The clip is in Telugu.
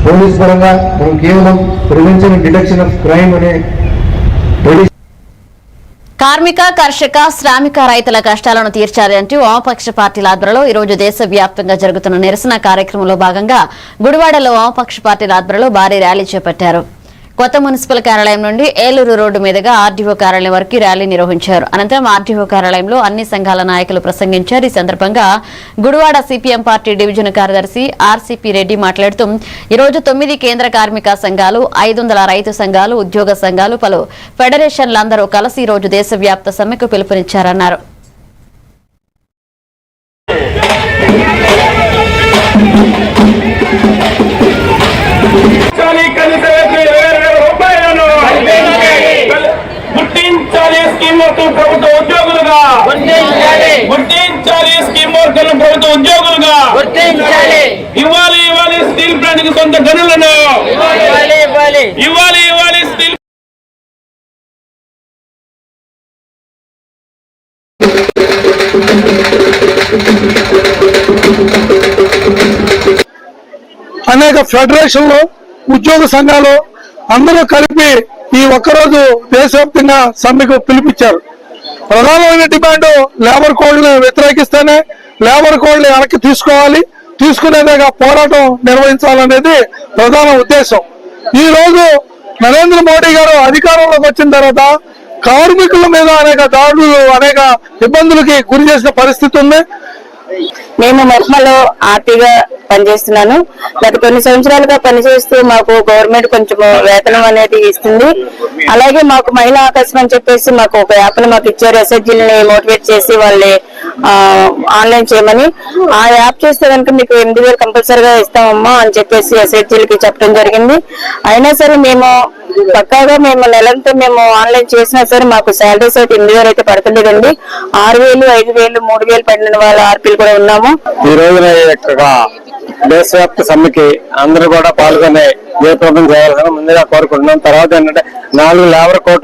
పోలీస్ పరంగా మనం కేవలం prevention and detection of crime అనే కార్మిక కర్షక శ్రామిక రైతుల కష్టాలను తీర్చాలంటూ వామపక్ష పార్టీల ఆధ్వర్యంలో ఈ రోజు దేశవ్యాప్తంగా జరుగుతున్న నిరసన కార్యక్రమంలో భాగంగా గుడివాడలో వామపక్ష పార్టీల ఆధ్వర్యంలో భారీ ర్యాలీ చేపట్టారు. కొత్త మున్సిపల్ కార్యాలయం నుండి ఏలూరు రోడ్డు మీదుగా ఆర్డీఓ కార్యాలయం వరకు ర్యాలీ నిర్వహించారు. అనంతరం ఆర్డీఓ కార్యాలయంలో అన్ని సంఘాల నాయకులు ప్రసంగించారు. ఈ సందర్భంగా గుడివాడ సిపిఎం పార్టీ డివిజన్ కార్యదర్శి ఆర్సీపీ రెడ్డి మాట్లాడుతూ ఈ రోజు 9 కేంద్ర కార్మిక సంఘాలు, 500 రైతు సంఘాలు, ఉద్యోగ సంఘాలు, పలు ఫెడరేషన్లందరూ కలిసి ఈ రోజు దేశవ్యాప్త సమ్మెకు పిలుపునిచ్చారన్నారు. ప్రభుత్వ ఉద్యోగులుగా గుర్తించాలి, స్కీమ్ వర్కర్లు ప్రభుత్వ ఉద్యోగులుగా ఇవ్వాలి, ఇవ్వాలి స్టీల్ ప్లాంట్ కి సొంత గనులను ఇవ్వాలి, ఇవ్వాలి స్టీల్ అనేక ఫెడరేషన్లు, ఉద్యోగ సంఘాలు అందరూ కలిపి ఈ ఒక్కరోజు దేశవ్యాప్తంగా సమ్మెకు పిలిపించారు. ప్రధానమైన డిమాండ్ లేబర్ కోడ్లను వ్యతిరేకిస్తేనే లేబర్ కోడ్లు వెనక్కి తీసుకోవాలి, తీసుకునేదేగా పోరాటం నిర్వహించాలనేది ప్రధాన ఉద్దేశం. ఈ రోజు నరేంద్ర మోడీ గారు అధికారంలోకి వచ్చిన తర్వాత కార్మికుల మీద అనేక దాడులు, అనేక ఇబ్బందులకి గురి చేసిన పరిస్థితి ఉంది. మేము మెట్మలో ఆర్టీగా పనిచేస్తున్నాను. గత కొన్ని సంవత్సరాలుగా పనిచేస్తూ మాకు గవర్నమెంట్ కొంచెం వేతనం అనేది ఇస్తుంది. అలాగే మాకు మహిళా ఆకాశం అని చెప్పేసి మాకు ఒక యాప్ ని మాకు ఇచ్చారు. ఎస్హెచ్జీలని మోటివేట్ చేసి వాళ్ళని ఆన్లైన్ చేయమని. ఆ యాప్ చేస్తే కనుక మీకు 8,000 కంపల్సరీగా ఇస్తామమ్మా అని చెప్పేసి ఎస్హెచ్జీలకి చెప్పడం జరిగింది. అయినా సరే మేము పక్కాగా నెలంతా మేము ఆన్లైన్ చేసినా సరే మాకు శాలరీస్ అయితే 8,000 అయితే పడుతుండేదండి. 6,000, 5,000, 3,000 పడిన వాళ్ళ ఆర్పీలు కూడా ఉన్నాము. ఈ రోజున దేశవ్యాప్త సమ్మెకి అందరూ కూడా పాల్గొనే జయప్రదం చేయాలని ముందుగా కోరుకుంటున్నాం. తర్వాత ఏంటంటే 4 లేబర్ కోట